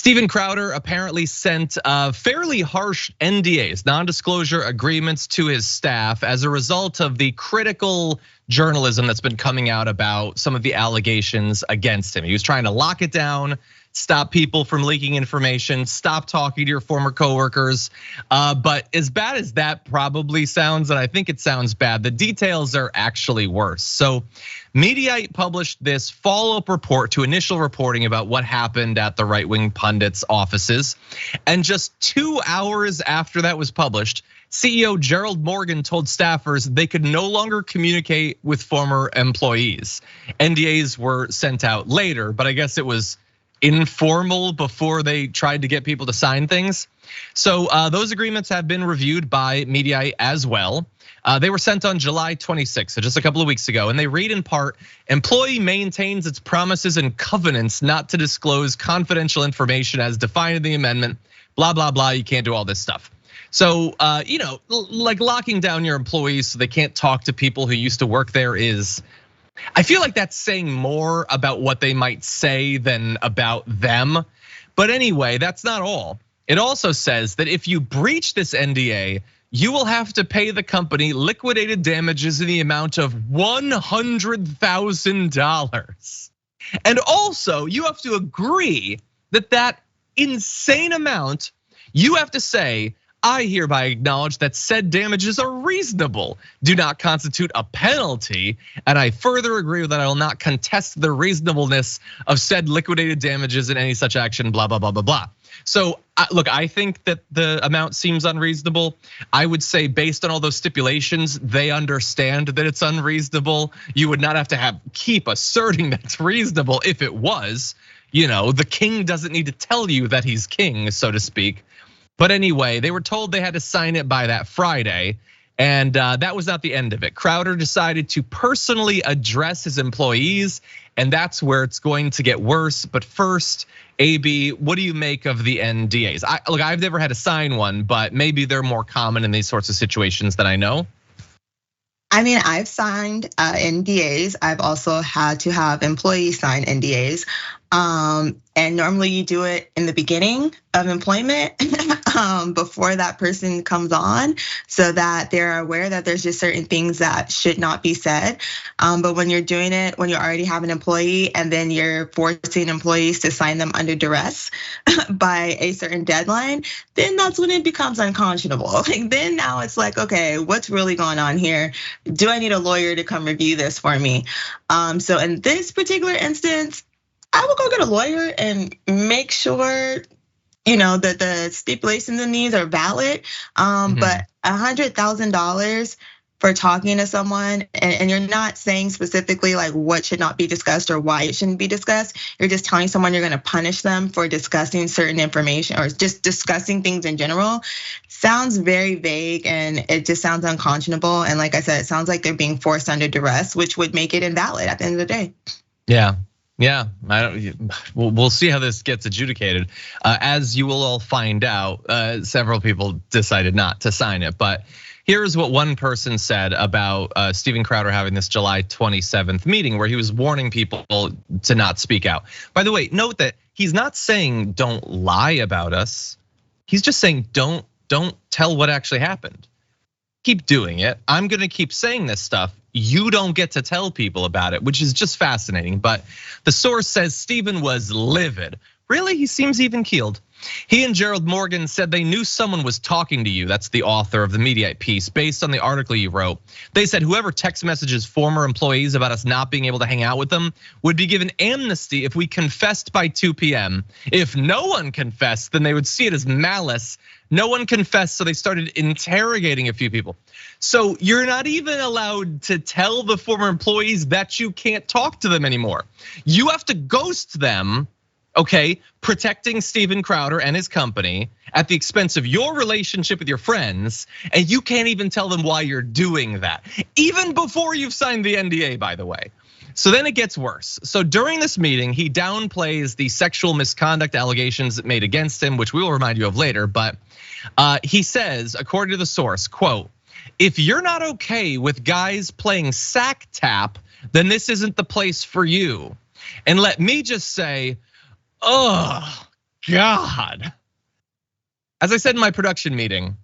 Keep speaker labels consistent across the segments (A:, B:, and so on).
A: Steven Crowder apparently sent fairly harsh NDAs, non-disclosure agreements, to his staff as a result of the critical journalism that's been coming out about some of the allegations against him. He was trying to lock it down, stop people from leaking information, stop talking to your former coworkers. But as bad as that probably sounds, and I think it sounds bad, the details are actually worse. So Mediaite published this follow-up report to initial reporting about what happened at the right-wing pundits' offices. And just 2 hours after that was published, CEO Gerald Morgan told staffers they could no longer communicate with former employees. NDAs were sent out later, but I guess it was informal before they tried to get people to sign things. So those agreements have been reviewed by Mediaite as well. They were sent on July 26th, so just a couple of weeks ago, and they read in part, employee maintains its promises and covenants not to disclose confidential information as defined in the amendment, blah, blah, blah, you can't do all this stuff. So, like locking down your employees so they can't talk to people who used to work there is, I feel like that's saying more about what they might say than about them. But anyway, that's not all. It also says that if you breach this NDA, you will have to pay the company liquidated damages in the amount of $100,000. And also, you have to agree that that insane amount, you have to say, I hereby acknowledge that said damages are reasonable, do not constitute a penalty, and I further agree that I will not contest the reasonableness of said liquidated damages in any such action, blah, blah, blah, blah, blah. So look, I think that the amount seems unreasonable. I would say based on all those stipulations, they understand that it's unreasonable. You would not have to keep asserting that it's reasonable if it was. The king doesn't need to tell you that he's king, so to speak. But anyway, they were told they had to sign it by that Friday, and that was not the end of it. Crowder decided to personally address his employees, and that's where it's going to get worse. But first, A.B., what do you make of the NDAs? Look, I've never had to sign one, but maybe they're more common in these sorts of situations that I know.
B: I mean, I've signed NDAs. I've also had to have employees sign NDAs. And normally you do it in the beginning of employment before that person comes on, so that they're aware that there's just certain things that should not be said. But when you're doing it, when you already have an employee and then you're forcing employees to sign them under duress by a certain deadline, then that's when it becomes unconscionable. Like then now it's like, okay, what's really going on here? Do I need a lawyer to come review this for me? So in this particular instance, I will go get a lawyer and make sure, that the stipulations in these are valid. But $100,000 for talking to someone, and you're not saying specifically like what should not be discussed or why it shouldn't be discussed. You're just telling someone you're gonna punish them for discussing certain information or just discussing things in general. Sounds very vague, and it just sounds unconscionable. And like I said, it sounds like they're being forced under duress, which would make it invalid at the end of the day.
A: Yeah, we'll see how this gets adjudicated. As you will all find out, several people decided not to sign it. But here's what one person said about Steven Crowder having this July 27th meeting where he was warning people to not speak out. By the way, note that he's not saying don't lie about us. He's just saying don't tell what actually happened. Keep doing it. I'm gonna keep saying this stuff. You don't get to tell people about it, which is just fascinating. But the source says Steven was livid. Really, he seems even keeled. He and Gerald Morgan said they knew someone was talking to you. That's the author of the Mediaite piece based on the article you wrote. They said whoever text messages former employees about us not being able to hang out with them would be given amnesty if we confessed by 2 p.m. If no one confessed, then they would see it as malice. No one confessed, so they started interrogating a few people. So you're not even allowed to tell the former employees that you can't talk to them anymore. You have to ghost them, okay, protecting Steven Crowder and his company at the expense of your relationship with your friends, and you can't even tell them why you're doing that, even before you've signed the NDA, by the way. So then it gets worse. So during this meeting, he downplays the sexual misconduct allegations made against him, which we will remind you of later. But he says, according to the source, quote, if you're not okay with guys playing sack tap, then this isn't the place for you. And let me just say, God. As I said in my production meeting,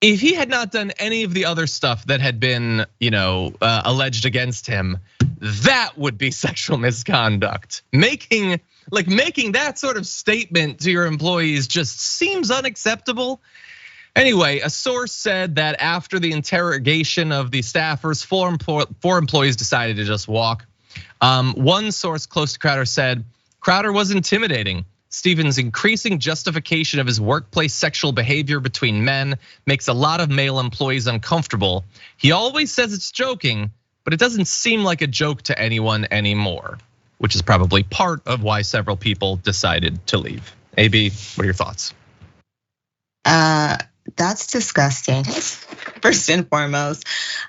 A: if he had not done any of the other stuff that had been, alleged against him, that would be sexual misconduct. Making that sort of statement to your employees just seems unacceptable. Anyway, a source said that after the interrogation of the staffers, four employees decided to just walk. One source close to Crowder said, Crowder was intimidating. Stephen's increasing justification of his workplace sexual behavior between men makes a lot of male employees uncomfortable. He always says it's joking, but it doesn't seem like a joke to anyone anymore, which is probably part of why several people decided to leave. A.B., what are your thoughts?
B: That's disgusting, first and foremost.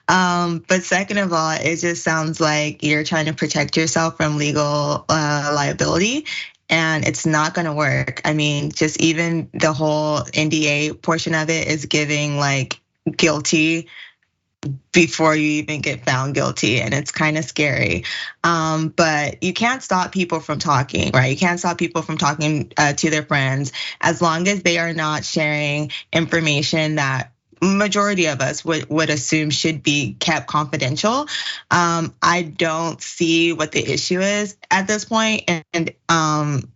B: But second of all, it just sounds like you're trying to protect yourself from legal liability. And it's not gonna work. I mean, just even the whole NDA portion of it is giving like guilty before you even get found guilty, and it's kind of scary. But you can't stop people from talking, right? You can't stop people from talking to their friends as long as they are not sharing information that majority of us would assume should be kept confidential. I don't see what the issue is at this point. And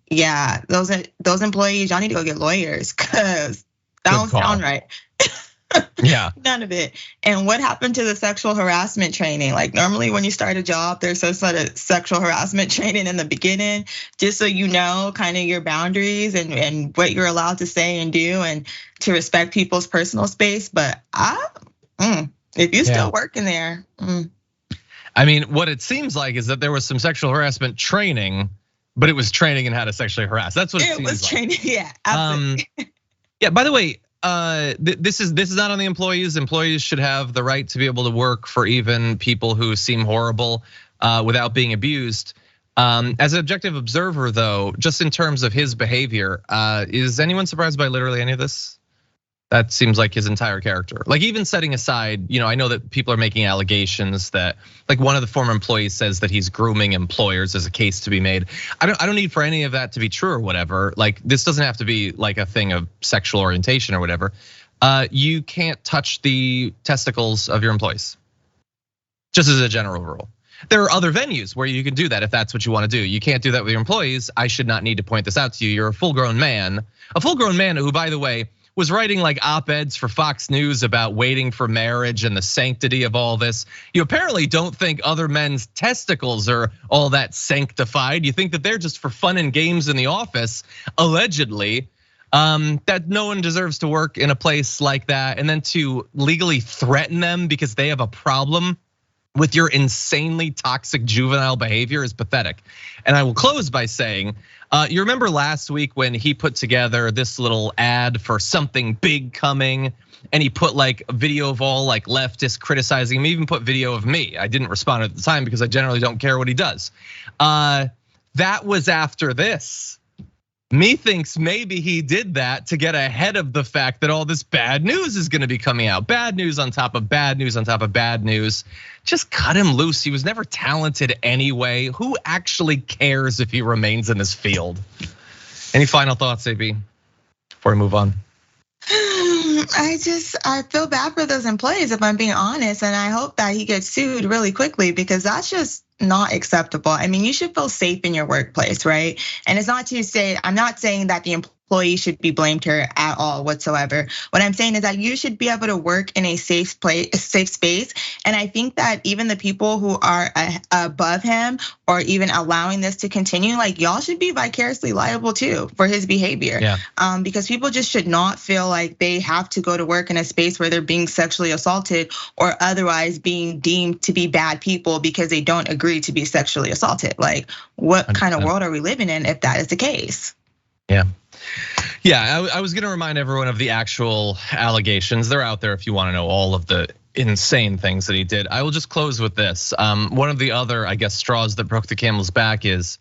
B: yeah, those employees, y'all need to go get lawyers because that don't sound right.
A: Yeah.
B: None of it. And what happened to the sexual harassment training? Like normally when you start a job, there's some sort of sexual harassment training in the beginning, just so you know kind of your boundaries and what you're allowed to say and do and to respect people's personal space. But if you're still working there.
A: I mean, what it seems like is that there was some sexual harassment training, but it was training in how to sexually harass. That's what it seems
B: was
A: like.
B: Training, yeah, absolutely.
A: Yeah, by the way, this is not on the employees. Employees should have the right to be able to work for even people who seem horrible without being abused. As an objective observer, though, just in terms of his behavior, is anyone surprised by literally any of this? That seems like his entire character. Like even setting aside, I know that people are making allegations that, like one of the former employees says that he's grooming employers as a case to be made. I don't need for any of that to be true or whatever. Like this doesn't have to be like a thing of sexual orientation or whatever. You can't touch the testicles of your employees, just as a general rule. There are other venues where you can do that if that's what you want to do. You can't do that with your employees. I should not need to point this out to you. You're a full-grown man who, by the way, was writing like op-eds for Fox News about waiting for marriage and the sanctity of all this. You apparently don't think other men's testicles are all that sanctified. You think that they're just for fun and games in the office, allegedly. That no one deserves to work in a place like that, and then to legally threaten them because they have a problem with your insanely toxic juvenile behavior is pathetic. And I will close by saying, you remember last week when he put together this little ad for something big coming, and he put like a video of all like leftists criticizing him, even put video of me. I didn't respond at the time because I generally don't care what he does. That was after this. Methinks maybe he did that to get ahead of the fact that all this bad news is gonna be coming out. Bad news on top of bad news on top of bad news. Just cut him loose. He was never talented anyway. Who actually cares if he remains in this field? Any final thoughts, AB, before we move on?
B: I feel bad for those employees if I'm being honest, and I hope that he gets sued really quickly because that's just not acceptable. I mean, you should feel safe in your workplace, right? And it's not to say, I'm not saying that the employee should be blamed here at all whatsoever. What I'm saying is that you should be able to work in a safe place, a safe space. And I think that even the people who are above him or even allowing this to continue, like y'all should be vicariously liable too for his behavior.
A: Yeah.
B: Because people just should not feel like they have to go to work in a space where they're being sexually assaulted or otherwise being deemed to be bad people because they don't agree to be sexually assaulted. Like what 100%. Kind of world are we living in if that is the case?
A: Yeah, I was gonna remind everyone of the actual allegations. They're out there if you wanna know all of the insane things that he did. I will just close with this. One of the other, I guess, straws that broke the camel's back is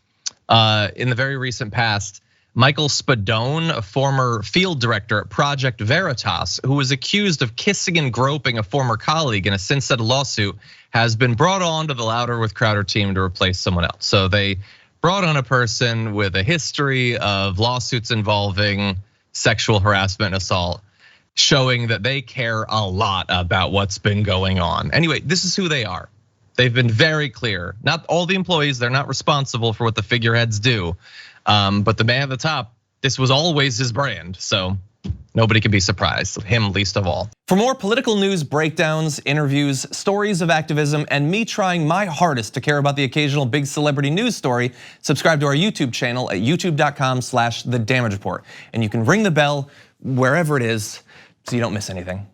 A: in the very recent past, Michael Spadone, a former field director at Project Veritas, who was accused of kissing and groping a former colleague in a since settled lawsuit, has been brought on to the Louder with Crowder team to replace someone else. So they brought on a person with a history of lawsuits involving sexual harassment and assault, showing that they care a lot about what's been going on. Anyway, this is who they are. They've been very clear. Not all the employees, they're not responsible for what the figureheads do. But the man at the top, this was always his brand. So nobody can be surprised, him least of all.
C: For more political news breakdowns, interviews, stories of activism, and me trying my hardest to care about the occasional big celebrity news story, subscribe to our YouTube channel at youtube.com/thedamagereport. And you can ring the bell wherever it is so you don't miss anything.